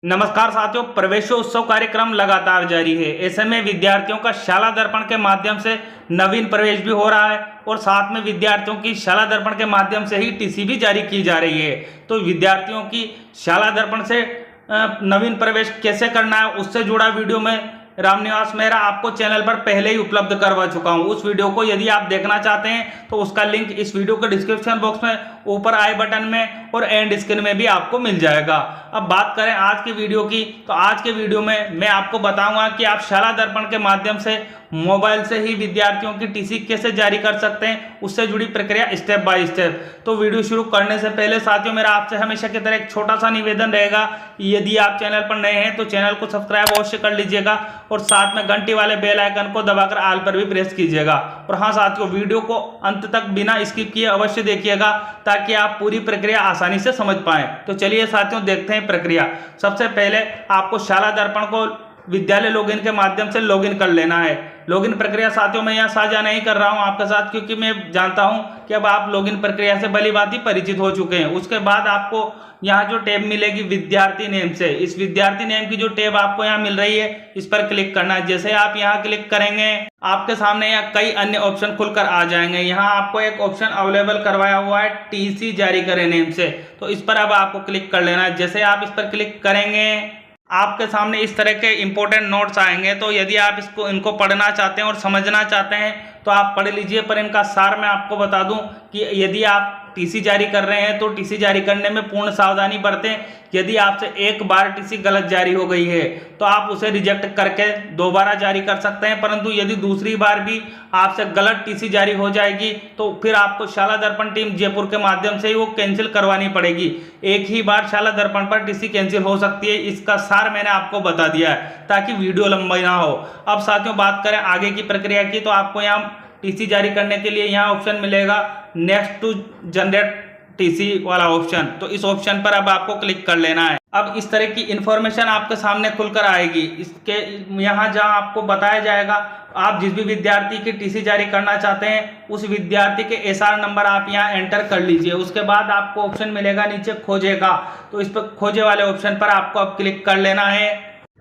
नमस्कार साथियों, प्रवेशोत्सव कार्यक्रम लगातार जारी है। ऐसे में विद्यार्थियों का शाला दर्पण के माध्यम से नवीन प्रवेश भी हो रहा है और साथ में विद्यार्थियों की शाला दर्पण के माध्यम से ही टीसी भी जारी की जा रही है। तो विद्यार्थियों की शाला दर्पण से नवीन प्रवेश कैसे करना है उससे जुड़ा वीडियो में रामनिवास मेहरा आपको चैनल पर पहले ही उपलब्ध करवा चुका हूं। उस वीडियो को यदि आप देखना चाहते हैं तो उसका लिंक इस वीडियो के डिस्क्रिप्शन बॉक्स में, ऊपर आई बटन में और एंड स्क्रीन में भी आपको मिल जाएगा। अब बात करें आज की वीडियो की, तो आज के वीडियो में मैं आपको बताऊंगा कि आप शाला दर्पण के माध्यम से मोबाइल से ही विद्यार्थियों की टीसी कैसे जारी कर सकते हैं, उससे जुड़ी प्रक्रिया स्टेप बाय स्टेप। तो वीडियो शुरू करने से पहले साथियों, मेरा आपसे हमेशा की तरह एक छोटा सा निवेदन रहेगा, यदि आप चैनल पर नए हैं तो चैनल को सब्सक्राइब अवश्य कर लीजिएगा और साथ में घंटी वाले बेल आइकन को दबाकर ऑल पर भी प्रेस कीजिएगा। और हाँ साथियों, वीडियो को अंत तक बिना स्किप किए अवश्य देखिएगा ताकि आप पूरी प्रक्रिया आसानी से समझ पाएं। तो चलिए साथियों, देखते हैं प्रक्रिया। सबसे पहले आपको शाला दर्पण को विद्यालय लॉगिन के माध्यम से लॉगिन कर लेना है। लॉगिन प्रक्रिया साथियों मैं यहाँ साझा नहीं कर रहा हूँ आपके साथ, क्योंकि मैं जानता हूँ कि अब आप लॉगिन प्रक्रिया से भलीभांति परिचित हो चुके हैं। उसके बाद आपको यहाँ जो टैब मिलेगी विद्यार्थी नेम से, इस विद्यार्थी नेम की जो टैब आपको यहाँ मिल रही है इस पर क्लिक करना है। जैसे आप यहाँ क्लिक करेंगे आपके सामने यहाँ कई अन्य ऑप्शन खुलकर आ जाएंगे। यहाँ आपको एक ऑप्शन अवेलेबल करवाया हुआ है टीसी जारी करें नेम से, तो इस पर अब आपको क्लिक कर लेना है। जैसे आप इस पर क्लिक करेंगे आपके सामने इस तरह के इंपॉर्टेंट नोट्स आएंगे। तो यदि आप इनको पढ़ना चाहते हैं और समझना चाहते हैं तो आप पढ़ लीजिए, पर इनका सार मैं आपको बता दूं कि यदि आप टीसी जारी कर रहे हैं तो टीसी जारी करने में पूर्ण सावधानी बरतें। यदि आपसे एक बार टीसी गलत जारी हो गई है तो आप उसे रिजेक्ट करके दोबारा जारी कर सकते हैं, परंतु यदि दूसरी बार भी आपसे गलत टीसी जारी हो जाएगी तो फिर आपको शाला दर्पण टीम जयपुर के माध्यम से ही वो कैंसिल करवानी पड़ेगी। एक ही बार शाला दर्पण पर टीसी कैंसिल हो सकती है, इसका सार मैंने आपको बता दिया है ताकि वीडियो लंबी ना हो। अब साथियों बात करें आगे की प्रक्रिया की, तो आपको यहाँ टीसी जारी करने के लिए यहाँ ऑप्शन मिलेगा नेक्स्ट टू जनरेट टीसी वाला ऑप्शन, तो इस ऑप्शन पर अब आपको क्लिक कर लेना है। अब इस तरह की इंफॉर्मेशन आपके सामने खुलकर आएगी। इसके यहाँ जहाँ आपको बताया जाएगा आप जिस भी विद्यार्थी की टीसी जारी करना चाहते हैं उस विद्यार्थी के एसआर नंबर आप यहाँ एंटर कर लीजिए। उसके बाद आपको ऑप्शन मिलेगा नीचे खोजे का, तो इस पर खोजे वाले ऑप्शन पर आपको अब क्लिक कर लेना है।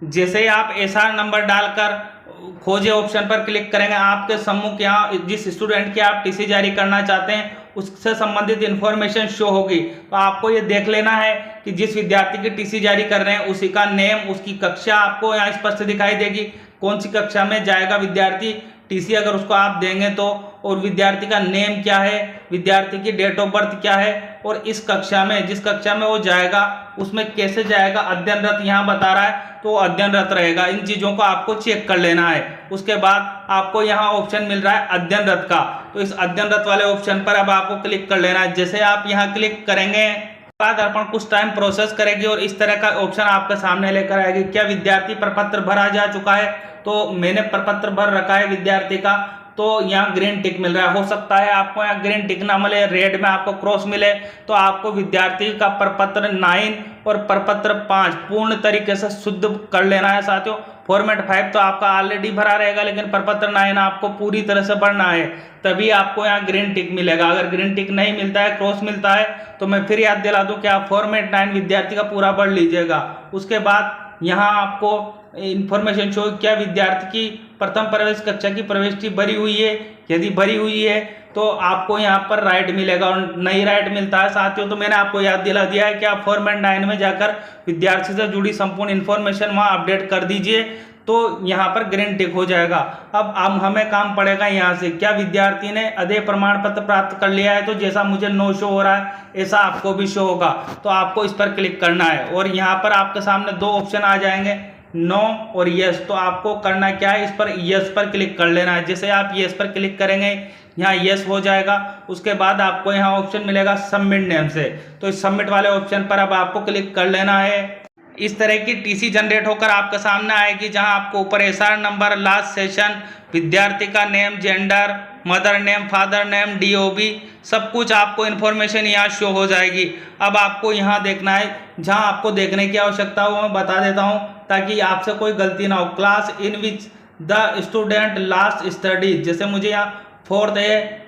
जैसे ही आप एसआर नंबर डालकर खोजे ऑप्शन पर क्लिक करेंगे आपके सम्मुख यहाँ जिस स्टूडेंट की आप टीसी जारी करना चाहते हैं उससे संबंधित इंफॉर्मेशन शो होगी। तो आपको ये देख लेना है कि जिस विद्यार्थी की टीसी जारी कर रहे हैं उसी का नेम, उसकी कक्षा आपको यहाँ स्पष्ट दिखाई देगी, कौन सी कक्षा में जाएगा विद्यार्थी टीसी अगर उसको आप देंगे तो, और विद्यार्थी का नेम क्या है, विद्यार्थी की डेट ऑफ बर्थ क्या है, और इस कक्षा में जिस कक्षा में वो जाएगा उसमें कैसे जाएगा, अध्ययनरत यहाँ बता रहा है तो अध्ययनरत रहेगा। इन चीज़ों को आपको चेक कर लेना है। उसके बाद आपको यहाँ ऑप्शन मिल रहा है अध्ययनरत का, तो इस अध्ययनरत वाले ऑप्शन पर अब आपको क्लिक कर लेना है। जैसे आप यहाँ क्लिक करेंगे शाला दर्पण कुछ टाइम प्रोसेस करेगी और इस तरह का ऑप्शन आपके सामने लेकर आएगी। क्या विद्यार्थी प्रपत्र भरा जा चुका है? तो मैंने प्रपत्र भर रखा है विद्यार्थी का, तो यहाँ ग्रीन टिक मिल रहा है। हो सकता है आपको यहाँ ग्रीन टिक ना मिले, रेड में आपको क्रॉस मिले, तो आपको विद्यार्थी का प्रपत्र 9 और प्रपत्र 5 पूर्ण तरीके से शुद्ध कर लेना है साथियों। फॉर्मेट 5 तो आपका ऑलरेडी भरा रहेगा, लेकिन प्रपत्र 9 आपको पूरी तरह से भरना है, तभी आपको यहाँ ग्रीन टिक मिलेगा। अगर ग्रीन टिक नहीं मिलता है, क्रॉस मिलता है, तो मैं फिर याद दिला दूं कि आप फॉर्मेट 9 विद्यार्थी का पूरा भर लीजिएगा। उसके बाद यहाँ आपको इंफॉर्मेशन शो क्या विद्यार्थी की प्रथम प्रवेश कक्षा की प्रविष्टि भरी हुई है। यदि भरी हुई है तो आपको यहाँ पर राइट मिलेगा, और नहीं राइट मिलता है साथियों तो मैंने आपको याद दिला दिया है कि आप फॉर्मेट 9 में जाकर विद्यार्थी से जुड़ी संपूर्ण इंफॉर्मेशन वहाँ अपडेट कर दीजिए, तो यहाँ पर ग्रीन टिक हो जाएगा। अब हमें काम पड़ेगा यहाँ से, क्या विद्यार्थी ने अध्यय प्रमाण पत्र प्राप्त कर लिया है, तो जैसा मुझे नो शो हो रहा है ऐसा आपको भी शो होगा, तो आपको इस पर क्लिक करना है। और यहाँ पर आपके सामने दो ऑप्शन आ जाएंगे, नो और यस, तो आपको करना क्या है, इस पर यस पर क्लिक कर लेना है। जैसे आप यस पर क्लिक करेंगे यहाँ यस हो जाएगा। उसके बाद आपको यहाँ ऑप्शन मिलेगा सबमिट नेम से, तो इस सबमिट वाले ऑप्शन पर अब आपको क्लिक कर लेना है। इस तरह की टीसी जनरेट होकर आपके सामने आएगी, जहां आपको ऊपर एसआर नंबर, लास्ट सेशन, विद्यार्थी का name, gender, mother name, father name, DOB, सब कुछ आपको इन्फॉर्मेशन यहाँ शो हो जाएगी। अब आपको यहाँ देखना है, जहां आपको देखने की आवश्यकता हो मैं बता देता हूँ ताकि आपसे कोई गलती ना हो। Class in which the student last study, जैसे मुझे यहाँ 4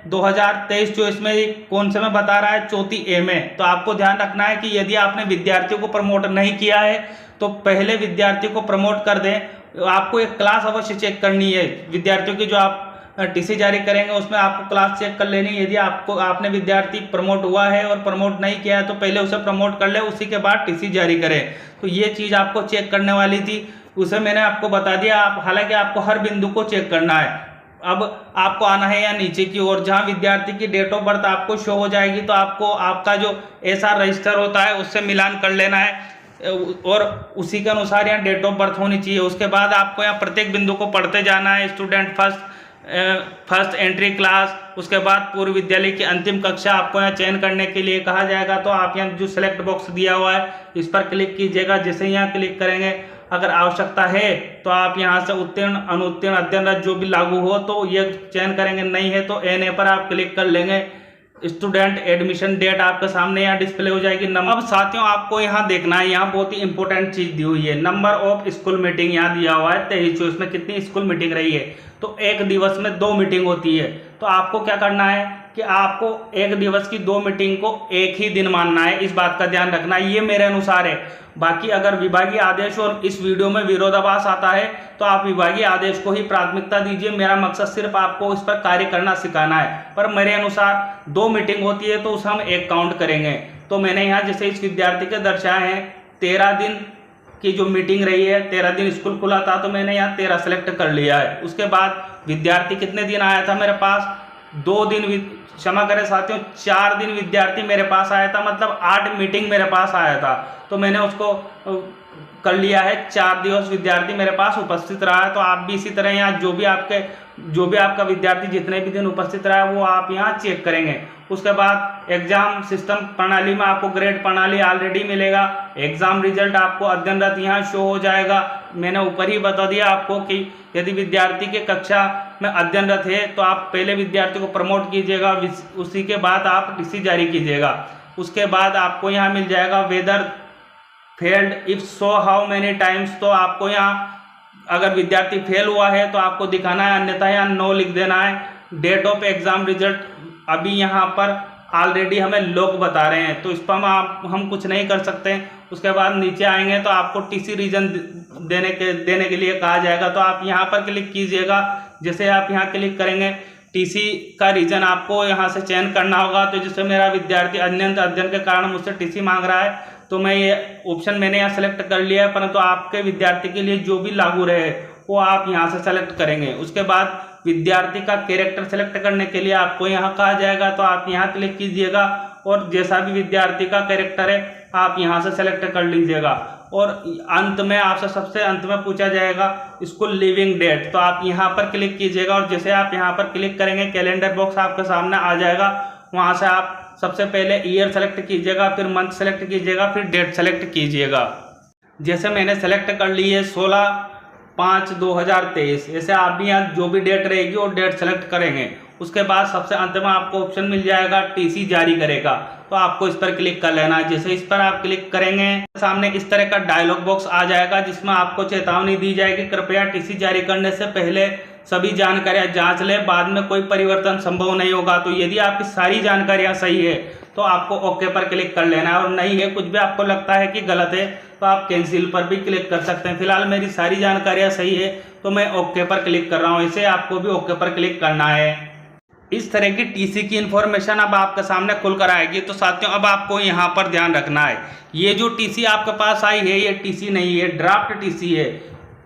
2023-24 में कौन से में बता रहा है, चौथी ए में, तो आपको ध्यान रखना है कि यदि आपने विद्यार्थियों को प्रमोट नहीं किया है तो पहले विद्यार्थी को प्रमोट कर दें। आपको एक क्लास अवश्य चेक करनी है विद्यार्थियों की, जो आप टीसी जारी करेंगे उसमें आपको क्लास चेक कर लेनी है। यदि आपने विद्यार्थी प्रमोट हुआ है और प्रमोट नहीं किया है तो पहले उसे प्रमोट कर ले, उसी के बाद टीसी जारी करें। तो ये चीज़ आपको चेक करने वाली थी, उसे मैंने आपको बता दिया। हालांकि आपको हर बिंदु को चेक करना है। अब आपको आना है या नीचे की ओर, जहां विद्यार्थी की डेट ऑफ बर्थ आपको शो हो जाएगी, तो आपको आपका जो एसआर रजिस्टर होता है उससे मिलान कर लेना है और उसी के अनुसार यहाँ डेट ऑफ बर्थ होनी चाहिए। उसके बाद आपको यहाँ प्रत्येक बिंदु को पढ़ते जाना है। स्टूडेंट फर्स्ट एंट्री क्लास, उसके बाद पूर्व विद्यालय की अंतिम कक्षा आपको यहाँ चयन करने के लिए कहा जाएगा। तो आप यहाँ जो सिलेक्ट बॉक्स दिया हुआ है इस पर क्लिक कीजिएगा। जैसे यहाँ क्लिक करेंगे, अगर आवश्यकता है तो आप यहाँ से उत्तीर्ण, अनुत्तीर्ण, अध्ययनरत जो भी लागू हो तो ये चयन करेंगे, नहीं है तो एनए पर आप क्लिक कर लेंगे। स्टूडेंट एडमिशन डेट आपके सामने यहाँ डिस्प्ले हो जाएगी। अब साथियों आपको यहाँ देखना है, यहाँ बहुत ही इंपॉर्टेंट चीज दी हुई है, नंबर ऑफ स्कूल मीटिंग यहाँ दिया हुआ है 23-24 में कितनी स्कूल मीटिंग रही है। तो एक दिवस में 2 मीटिंग होती है। तो आपको क्या करना है कि आपको एक दिवस की 2 मीटिंग को एक ही दिन मानना है, इस बात का ध्यान रखना है। ये मेरे अनुसार है, बाकी अगर विभागीय आदेश और इस वीडियो में विरोधाभास आता है तो आप विभागीय आदेश को ही प्राथमिकता दीजिए। मेरा मकसद सिर्फ आपको इस पर कार्य करना सिखाना है। पर मेरे अनुसार 2 मीटिंग होती है तो उसे हम एक काउंट करेंगे। तो मैंने यहाँ जैसे इस विद्यार्थी के दर्शाए हैं 13 दिन की जो मीटिंग रही है, 13 दिन स्कूल खुला था तो मैंने यहाँ 13 सेलेक्ट कर लिया है। उसके बाद विद्यार्थी कितने दिन आया था मेरे पास, 2 दिन, क्षमा करें साथियों 4 दिन विद्यार्थी मेरे पास आया था, मतलब 8 मीटिंग मेरे पास आया था। तो मैंने उसको कर लिया है, 4 दिवस विद्यार्थी मेरे पास उपस्थित रहा है। तो आप भी इसी तरह यहाँ जो भी आपका विद्यार्थी जितने भी दिन उपस्थित रहा है वो आप यहाँ चेक करेंगे। उसके बाद एग्जाम सिस्टम प्रणाली में आपको ग्रेड प्रणाली ऑलरेडी मिलेगा। एग्जाम रिजल्ट आपको अध्ययनरत यहाँ शो हो जाएगा। मैंने ऊपर ही बता दिया आपको कि यदि विद्यार्थी के कक्षा में अध्ययनरत है तो आप पहले विद्यार्थी को प्रमोट कीजिएगा, उसी के बाद आप टीसी जारी कीजिएगा। उसके बाद आपको यहाँ मिल जाएगा whether failed if so how many times. तो आपको यहाँ अगर विद्यार्थी फेल हुआ है तो आपको दिखाना है, अन्यथा यहाँ नो लिख देना है। डेट ऑफ एग्जाम रिजल्ट अभी यहाँ पर ऑलरेडी हमें लोग बता रहे हैं तो इस पर हम कुछ नहीं कर सकते। उसके बाद नीचे आएंगे तो आपको टीसी रीजन देने के लिए कहा जाएगा। तो आप यहाँ पर क्लिक कीजिएगा। जैसे आप यहाँ क्लिक करेंगे टीसी का रीजन आपको यहाँ से चयन करना होगा। तो जैसे मेरा विद्यार्थी अध्ययन के कारण मुझसे टीसी मांग रहा है तो मैं ये ऑप्शन मैंने यहाँ सेलेक्ट कर लिया है, परंतु आपके विद्यार्थी के लिए जो भी लागू रहे वो आप यहाँ से सेलेक्ट करेंगे। उसके बाद विद्यार्थी का कैरेक्टर सेलेक्ट करने के लिए आपको यहाँ कहा जाएगा। तो आप यहाँ क्लिक कीजिएगा और जैसा भी विद्यार्थी का कैरेक्टर है आप यहाँ से सेलेक्ट कर लीजिएगा। और अंत में आपसे सबसे अंत में पूछा जाएगा स्कूल लिविंग डेट। तो आप यहाँ पर क्लिक कीजिएगा और जैसे आप यहाँ पर क्लिक करेंगे कैलेंडर बॉक्स आपके सामने आ जाएगा। वहाँ से आप सबसे पहले ईयर सेलेक्ट कीजिएगा, फिर मंथ सेलेक्ट कीजिएगा, फिर डेट सेलेक्ट कीजिएगा। जैसे मैंने सेलेक्ट कर ली है 16/5/2023। ऐसे आप भी यहाँ जो भी डेट रहेगी वो डेट सेलेक्ट करेंगे। उसके बाद सबसे अंत में आपको ऑप्शन मिल जाएगा टीसी जारी करेगा। तो आपको इस पर क्लिक कर लेना है। जैसे इस पर आप क्लिक करेंगे सामने इस तरह का डायलॉग बॉक्स आ जाएगा जिसमें आपको चेतावनी दी जाएगी कृपया टीसी जारी करने से पहले सभी जानकारियां जांच लें, बाद में कोई परिवर्तन संभव नहीं होगा। तो यदि आपकी सारी जानकारियां सही है तो आपको ओके पर क्लिक कर लेना है, और नहीं है कुछ भी आपको लगता है कि गलत है तो आप कैंसिल पर भी क्लिक कर सकते हैं। फिलहाल मेरी सारी जानकारियां सही है तो मैं ओके पर क्लिक कर रहा हूं। इसे आपको भी ओके पर क्लिक करना है। इस तरह की टीसी की इन्फॉर्मेशन अब आपके सामने खुलकर आएगी। तो साथियों अब आपको यहाँ पर ध्यान रखना है, ये जो टीसी आपके पास आई है ये टीसी नहीं है, ड्राफ्ट टीसी है।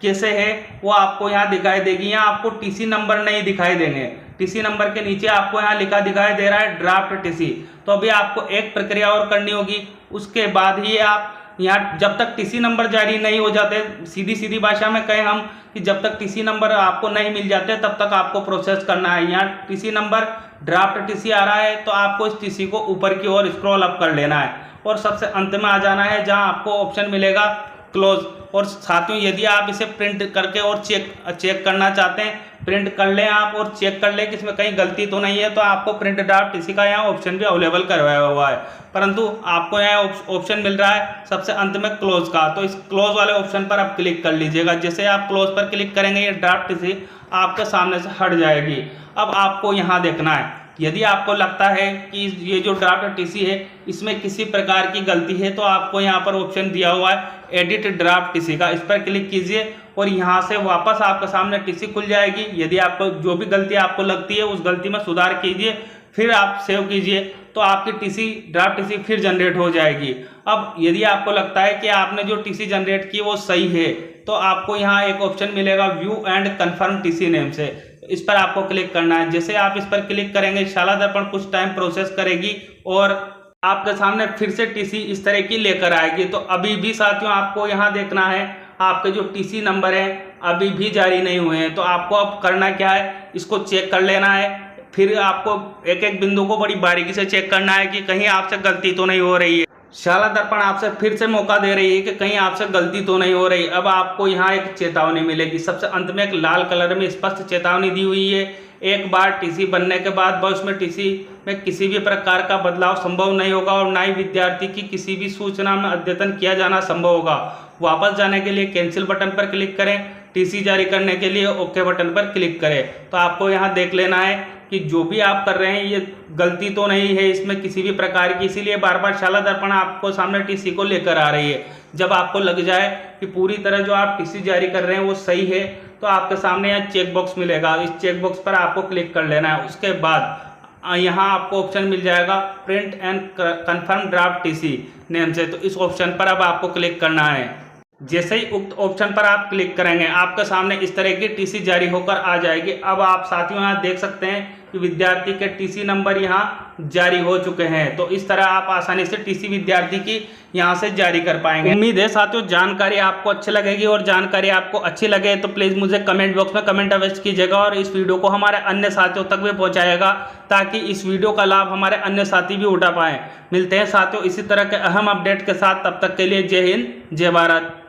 कैसे है वो आपको यहाँ दिखाई देगी। यहाँ आपको टीसी नंबर नहीं दिखाई देंगे, टीसी नंबर के नीचे आपको यहाँ लिखा दिखाई दे रहा है ड्राफ्ट टीसी। तो अभी आपको एक प्रक्रिया और करनी होगी, उसके बाद ही आप यहाँ जब तक टीसी नंबर जारी नहीं हो जाते, सीधी भाषा में कहें हम कि जब तक टीसी नंबर आपको नहीं मिल जाते तब तक आपको प्रोसेस करना है। यहाँ टीसी नंबर ड्राफ्ट टीसी आ रहा है तो आपको इस टीसी को ऊपर की ओर स्क्रॉल अप कर लेना है और सबसे अंत में आ जाना है जहाँ आपको ऑप्शन मिलेगा क्लोज। और साथियों यदि आप इसे प्रिंट करके और चेक करना चाहते हैं, प्रिंट कर लें आप और चेक कर लें कि इसमें कहीं गलती तो नहीं है, तो आपको प्रिंट ड्राफ्ट टीसी का यहाँ ऑप्शन भी अवेलेबल करवाया हुआ है, परंतु आपको यहाँ ऑप्शन मिल रहा है सबसे अंत में क्लोज का। तो इस क्लोज वाले ऑप्शन पर आप क्लिक कर लीजिएगा। जैसे आप क्लोज पर क्लिक करेंगे ये ड्राफ्ट टीसी आपके सामने से हट जाएगी। अब आपको यहाँ देखना है यदि आपको लगता है कि ये जो ड्राफ्ट टीसी है इसमें किसी प्रकार की गलती है तो आपको यहाँ पर ऑप्शन दिया हुआ है एडिट ड्राफ्ट टीसी का, इस पर क्लिक कीजिए और यहाँ से वापस आपके सामने टीसी खुल जाएगी। यदि आपको जो भी गलती आपको लगती है उस गलती में सुधार कीजिए, फिर आप सेव कीजिए तो आपकी टीसी ड्राफ्ट टीसी फिर जनरेट हो जाएगी। अब यदि आपको लगता है कि आपने जो टीसी जनरेट की वो सही है तो आपको यहाँ एक ऑप्शन मिलेगा view and confirm TC name से, इस पर आपको क्लिक करना है। जैसे आप इस पर क्लिक करेंगे शाला दर्पण कुछ टाइम प्रोसेस करेगी और आपके सामने फिर से टीसी इस तरह की लेकर आएगी। तो अभी भी साथियों आपको यहाँ देखना है आपके जो टीसी नंबर है अभी भी जारी नहीं हुए हैं। तो आपको अब करना क्या है, इसको चेक कर लेना है। फिर आपको एक एक बिंदु को बड़ी बारीकी से चेक करना है कि कहीं आपसे गलती तो नहीं हो रही है। शाला दर्पण आपसे फिर से मौका दे रही है कि कहीं आपसे गलती तो नहीं हो रही। अब आपको यहाँ एक चेतावनी मिलेगी, सबसे अंत में एक लाल कलर में स्पष्ट चेतावनी दी हुई है। एक बार टीसी बनने के बाद बस में टीसी में किसी भी प्रकार का बदलाव संभव नहीं होगा और ना ही विद्यार्थी की किसी भी सूचना में अद्यतन किया जाना संभव होगा। वापस जाने के लिए कैंसिल बटन पर क्लिक करें, टीसी जारी करने के लिए ओके बटन पर क्लिक करें। तो आपको यहाँ देख लेना है कि जो भी आप कर रहे हैं ये गलती तो नहीं है इसमें किसी भी प्रकार की, इसीलिए बार बार शाला दर्पण आपको सामने टीसी को लेकर आ रही है। जब आपको लग जाए कि पूरी तरह जो आप टीसी जारी कर रहे हैं वो सही है तो आपके सामने यहाँ चेक बॉक्स मिलेगा, इस चेक बॉक्स पर आपको क्लिक कर लेना है। उसके बाद यहाँ आपको ऑप्शन मिल जाएगा print and confirm draft TC name से, तो इस ऑप्शन पर अब आपको क्लिक करना है। जैसे ही उक्त ऑप्शन पर आप क्लिक करेंगे आपके सामने इस तरह की टीसी जारी होकर आ जाएगी। अब आप साथियों यहाँ देख सकते हैं कि विद्यार्थी के टीसी नंबर यहाँ जारी हो चुके हैं। तो इस तरह आप आसानी से टीसी विद्यार्थी की यहाँ से जारी कर पाएंगे। उम्मीद है साथियों जानकारी आपको अच्छी लगेगी और जानकारी आपको अच्छी लगे तो प्लीज़ मुझे कमेंट बॉक्स में कमेंट अवश्य कीजिएगा और इस वीडियो को हमारे अन्य साथियों तक भी पहुँचाएगा ताकि इस वीडियो का लाभ हमारे अन्य साथी भी उठा पाएँ। मिलते हैं साथियों इसी तरह के अहम अपडेट के साथ, तब तक के लिए जय हिंद जय भारत।